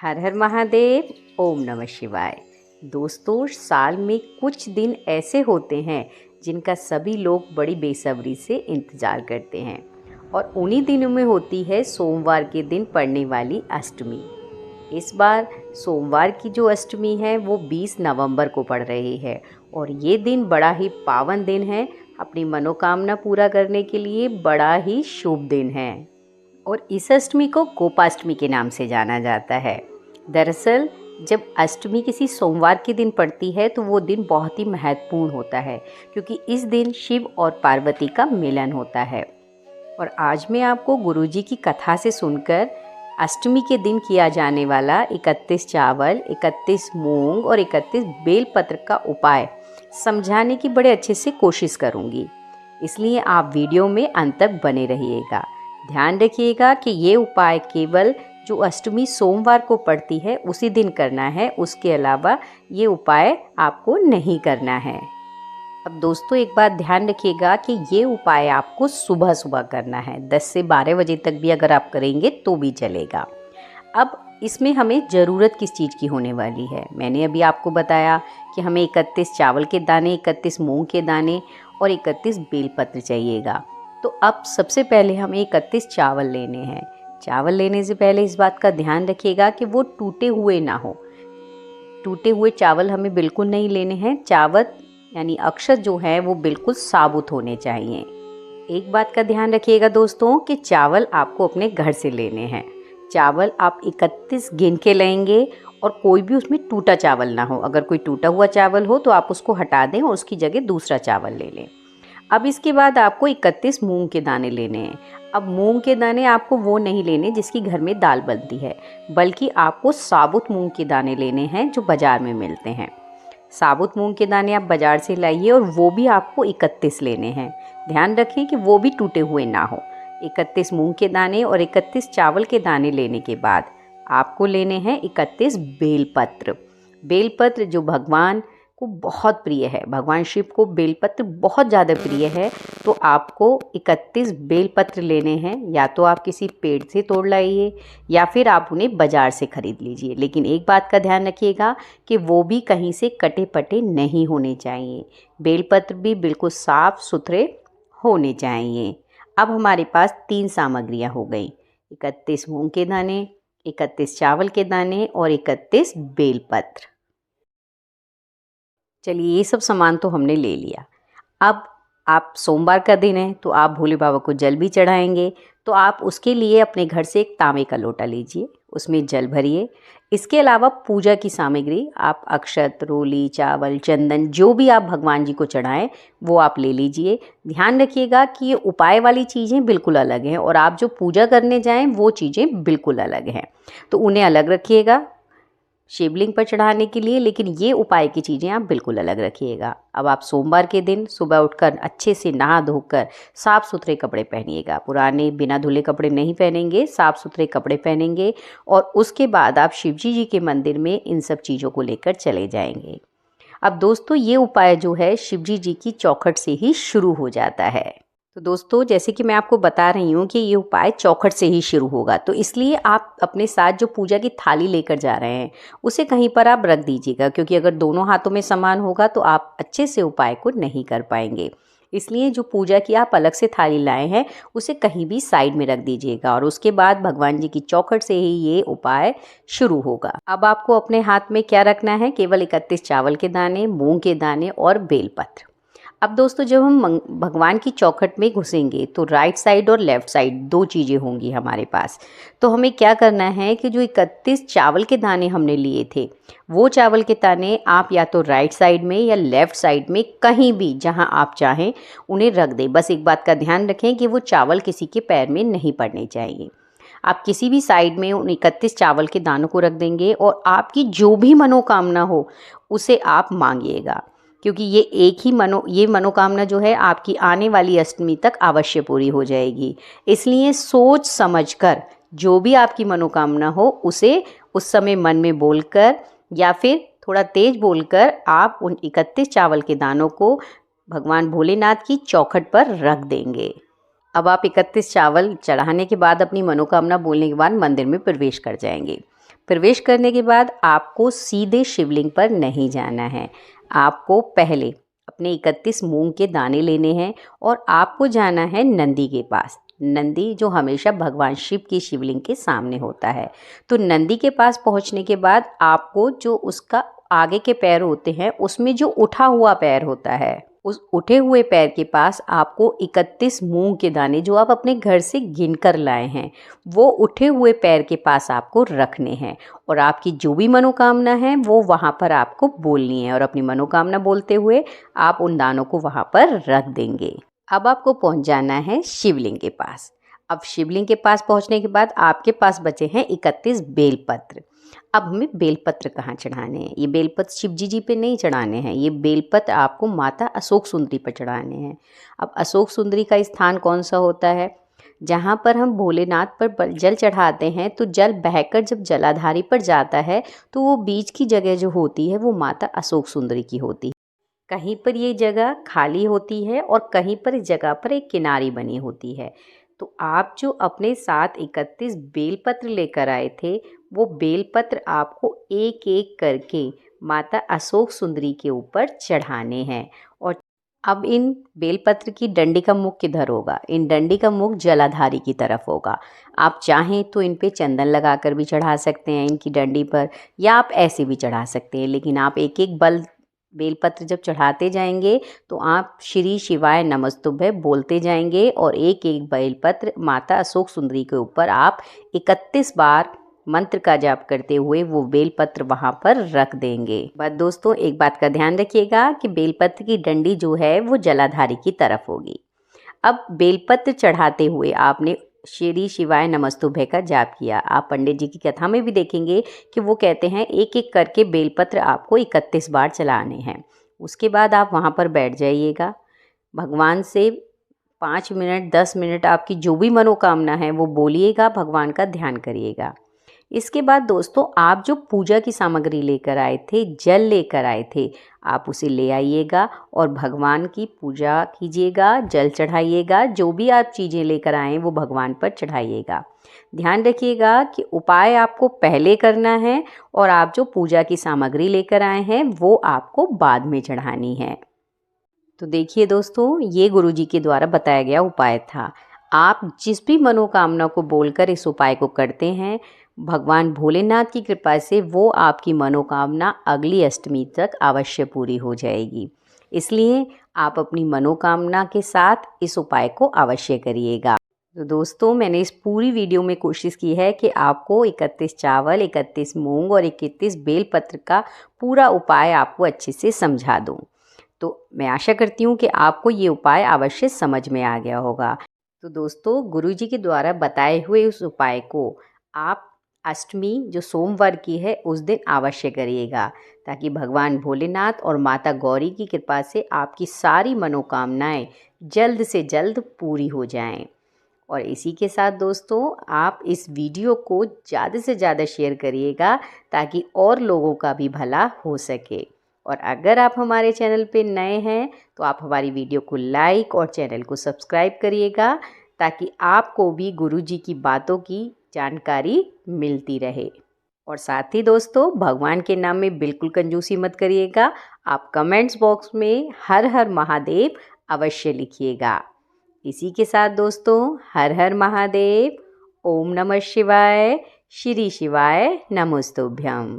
हर हर महादेव। ओम नमः शिवाय। दोस्तों, साल में कुछ दिन ऐसे होते हैं जिनका सभी लोग बड़ी बेसब्री से इंतज़ार करते हैं और उन्हीं दिनों में होती है सोमवार के दिन पड़ने वाली अष्टमी। इस बार सोमवार की जो अष्टमी है वो 20 नवंबर को पड़ रही है और ये दिन बड़ा ही पावन दिन है। अपनी मनोकामना पूरा करने के लिए बड़ा ही शुभ दिन है और इस अष्टमी को गोपाष्टमी के नाम से जाना जाता है। दरअसल जब अष्टमी किसी सोमवार के दिन पड़ती है तो वो दिन बहुत ही महत्वपूर्ण होता है, क्योंकि इस दिन शिव और पार्वती का मिलन होता है। और आज मैं आपको गुरुजी की कथा से सुनकर अष्टमी के दिन किया जाने वाला 31 चावल, 31 मूंग और 31 बेलपत्र का उपाय समझाने की बड़े अच्छे से कोशिश करूँगी, इसलिए आप वीडियो में अंत तक बने रहिएगा। ध्यान रखिएगा कि ये उपाय केवल जो अष्टमी सोमवार को पड़ती है उसी दिन करना है, उसके अलावा ये उपाय आपको नहीं करना है। अब दोस्तों, एक बात ध्यान रखिएगा कि ये उपाय आपको सुबह सुबह करना है। 10 से 12 बजे तक भी अगर आप करेंगे तो भी चलेगा। अब इसमें हमें ज़रूरत किस चीज़ की होने वाली है, मैंने अभी आपको बताया कि हमें 31 चावल के दाने, 31 मूंग के दाने और 31 बेलपत्र चाहिएगा। तो अब सबसे पहले हमें 31 चावल लेने हैं। चावल लेने से पहले इस बात का ध्यान रखिएगा कि वो टूटे हुए ना हो। टूटे हुए चावल हमें बिल्कुल नहीं लेने हैं। चावल यानी अक्षत जो है वो बिल्कुल साबुत होने चाहिए। एक बात का ध्यान रखिएगा दोस्तों कि चावल आपको अपने घर से लेने हैं। चावल आप 31 गिन के लेंगे और कोई भी उसमें टूटा चावल ना हो। अगर कोई टूटा हुआ चावल हो तो आप उसको हटा दें और उसकी जगह दूसरा चावल ले लें। अब इसके बाद आपको 31 मूंग के दाने लेने हैं। अब मूंग के दाने आपको वो नहीं लेने जिसकी घर में दाल बनती है, बल्कि आपको साबुत मूंग के दाने लेने हैं जो बाज़ार में मिलते हैं। साबुत मूंग के दाने आप बाज़ार से लाइए और वो भी आपको 31 लेने हैं। ध्यान रखें कि वो भी टूटे हुए ना हो। 31 मूंग के दाने और 31 चावल के दाने लेने के बाद आपको लेने हैं 31 बेलपत्र। बेलपत्र जो भगवान को बहुत प्रिय है, भगवान शिव को बेलपत्र बहुत ज़्यादा प्रिय है, तो आपको 31 बेलपत्र लेने हैं। या तो आप किसी पेड़ से तोड़ लाइए या फिर आप उन्हें बाज़ार से ख़रीद लीजिए, लेकिन एक बात का ध्यान रखिएगा कि वो भी कहीं से कटे पटे नहीं होने चाहिए। बेलपत्र भी बिल्कुल साफ़ सुथरे होने चाहिए। अब हमारे पास 3 सामग्रियाँ हो गई, 31 मूंग के दाने, 31 चावल के दाने और 31 बेलपत्र। चलिए, ये सब सामान तो हमने ले लिया। अब आप सोमवार का दिन है तो आप भोले बाबा को जल भी चढ़ाएंगे, तो आप उसके लिए अपने घर से एक तांबे का लोटा लीजिए, उसमें जल भरिए। इसके अलावा पूजा की सामग्री आप अक्षत, रोली, चावल, चंदन, जो भी आप भगवान जी को चढ़ाएं वो आप ले लीजिए। ध्यान रखिएगा कि ये उपाय वाली चीज़ें बिल्कुल अलग हैं और आप जो पूजा करने जाएं वो चीज़ें बिल्कुल अलग हैं, तो उन्हें अलग रखिएगा शिवलिंग पर चढ़ाने के लिए, लेकिन ये उपाय की चीज़ें आप बिल्कुल अलग रखिएगा। अब आप सोमवार के दिन सुबह उठकर अच्छे से नहा धोकर साफ़ सुथरे कपड़े पहनिएगा। पुराने बिना धुले कपड़े नहीं पहनेंगे, साफ़ सुथरे कपड़े पहनेंगे और उसके बाद आप शिवजी जी के मंदिर में इन सब चीज़ों को लेकर चले जाएंगे। अब दोस्तों, ये उपाय जो है शिवजी जी की चौखट से ही शुरू हो जाता है। तो दोस्तों, जैसे कि मैं आपको बता रही हूँ कि ये उपाय चौखट से ही शुरू होगा, तो इसलिए आप अपने साथ जो पूजा की थाली लेकर जा रहे हैं उसे कहीं पर आप रख दीजिएगा, क्योंकि अगर दोनों हाथों में सामान होगा तो आप अच्छे से उपाय को नहीं कर पाएंगे। इसलिए जो पूजा की आप अलग से थाली लाए हैं उसे कहीं भी साइड में रख दीजिएगा और उसके बाद भगवान जी की चौखट से ही ये उपाय शुरू होगा। अब आपको अपने हाथ में क्या रखना है? केवल 31 चावल के दाने, मूंग के दाने और बेलपत्र। अब दोस्तों, जब हम भगवान की चौखट में घुसेंगे तो राइट साइड और लेफ़्ट साइड 2 चीज़ें होंगी हमारे पास। तो हमें क्या करना है कि जो 31 चावल के दाने हमने लिए थे वो चावल के दाने आप या तो राइट साइड में या लेफ़्ट साइड में कहीं भी जहां आप चाहें उन्हें रख दें। बस एक बात का ध्यान रखें कि वो चावल किसी के पैर में नहीं पड़ने चाहिए। आप किसी भी साइड में उन 31 चावल के दानों को रख देंगे और आपकी जो भी मनोकामना हो उसे आप मांगिएगा, क्योंकि ये मनोकामना जो है आपकी आने वाली अष्टमी तक अवश्य पूरी हो जाएगी। इसलिए सोच समझकर जो भी आपकी मनोकामना हो उसे उस समय मन में बोलकर या फिर थोड़ा तेज बोलकर आप उन 31 चावल के दानों को भगवान भोलेनाथ की चौखट पर रख देंगे। अब आप 31 चावल चढ़ाने के बाद अपनी मनोकामना बोलने के बाद मंदिर में प्रवेश कर जाएंगे। प्रवेश करने के बाद आपको सीधे शिवलिंग पर नहीं जाना है। आपको पहले अपने 31 मूंग के दाने लेने हैं और आपको जाना है नंदी के पास। नंदी जो हमेशा भगवान शिव की शिवलिंग के सामने होता है। तो नंदी के पास पहुंचने के बाद आपको जो उसका आगे के पैर होते हैं उसमें जो उठा हुआ पैर होता है, उस उठे हुए पैर के पास आपको 31 मूंग के दाने जो आप अपने घर से गिन कर लाए हैं वो उठे हुए पैर के पास आपको रखने हैं और आपकी जो भी मनोकामना है वो वहाँ पर आपको बोलनी है और अपनी मनोकामना बोलते हुए आप उन दानों को वहाँ पर रख देंगे। अब आपको पहुँच जाना है शिवलिंग के पास। अब शिवलिंग के पास पहुँचने के बाद आपके पास बचे हैं 31 बेलपत्र। अब हमें बेलपत्र कहाँ चढ़ाने हैं? ये बेलपत्र शिव जी पे नहीं चढ़ाने हैं, ये बेलपत्र आपको माता अशोक सुंदरी पर चढ़ाने हैं। अब अशोक सुंदरी का स्थान कौन सा होता है? जहाँ पर हम भोलेनाथ पर जल चढ़ाते हैं तो जल बहकर जब जलाधारी पर जाता है तो वो बीच की जगह जो होती है वो माता अशोक सुंदरी की होती है। कहीं पर ये जगह खाली होती है और कहीं पर इस जगह पर एक किनारी बनी होती है। तो आप जो अपने साथ 31 बेलपत्र लेकर आए थे वो बेलपत्र आपको एक एक करके माता अशोक सुंदरी के ऊपर चढ़ाने हैं। और अब इन बेलपत्र की डंडी का मुख किधर होगा? इन डंडी का मुख जलाधारी की तरफ होगा। आप चाहें तो इन पे चंदन लगाकर भी चढ़ा सकते हैं इनकी डंडी पर, या आप ऐसे भी चढ़ा सकते हैं। लेकिन आप एक एक बेलपत्र जब चढ़ाते जाएंगे तो आप श्री शिवाय नमस्तुभ्यं बोलते जाएंगे और एक एक बेलपत्र माता अशोक सुंदरी के ऊपर आप 31 बार मंत्र का जाप करते हुए वो बेलपत्र वहाँ पर रख देंगे। बस दोस्तों, एक बात का ध्यान रखिएगा कि बेलपत्र की डंडी जो है वो जलाधारी की तरफ होगी। अब बेलपत्र चढ़ाते हुए आपने श्री शिवाय नमस्तुभ्यं का जाप किया। आप पंडित जी की कथा में भी देखेंगे कि वो कहते हैं एक एक करके बेलपत्र आपको 31 बार चलाने हैं। उसके बाद आप वहाँ पर बैठ जाइएगा। भगवान से 5 मिनट 10 मिनट आपकी जो भी मनोकामना है वो बोलिएगा, भगवान का ध्यान करिएगा। इसके बाद दोस्तों, आप जो पूजा की सामग्री लेकर आए थे, जल लेकर आए थे, आप उसे ले आइएगा और भगवान की पूजा कीजिएगा, जल चढ़ाइएगा। जो भी आप चीज़ें लेकर आएँ वो भगवान पर चढ़ाइएगा। ध्यान रखिएगा कि उपाय आपको पहले करना है और आप जो पूजा की सामग्री लेकर आए हैं वो आपको बाद में चढ़ानी है। तो देखिए दोस्तों, ये गुरुजी के द्वारा बताया गया उपाय था। आप जिस भी मनोकामना को बोलकर इस उपाय को करते हैं, भगवान भोलेनाथ की कृपा से वो आपकी मनोकामना अगली अष्टमी तक अवश्य पूरी हो जाएगी। इसलिए आप अपनी मनोकामना के साथ इस उपाय को अवश्य करिएगा। तो दोस्तों, मैंने इस पूरी वीडियो में कोशिश की है कि आपको 31 चावल, 31 मूंग और 31 बेलपत्र का पूरा उपाय आपको अच्छे से समझा दूँ। तो मैं आशा करती हूँ कि आपको ये उपाय अवश्य समझ में आ गया होगा। तो दोस्तों, गुरुजी के द्वारा बताए हुए उस उपाय को आप अष्टमी जो सोमवार की है उस दिन अवश्य करिएगा, ताकि भगवान भोलेनाथ और माता गौरी की कृपा से आपकी सारी मनोकामनाएं जल्द से जल्द पूरी हो जाएं। और इसी के साथ दोस्तों, आप इस वीडियो को ज़्यादा से ज़्यादा शेयर करिएगा ताकि और लोगों का भी भला हो सके। और अगर आप हमारे चैनल पे नए हैं तो आप हमारी वीडियो को लाइक और चैनल को सब्सक्राइब करिएगा, ताकि आपको भी गुरुजी की बातों की जानकारी मिलती रहे। और साथ ही दोस्तों, भगवान के नाम में बिल्कुल कंजूसी मत करिएगा। आप कमेंट्स बॉक्स में हर हर महादेव अवश्य लिखिएगा। इसी के साथ दोस्तों, हर हर महादेव, ओम नमः शिवाय, श्री शिवाय नमस्तुभ्यं।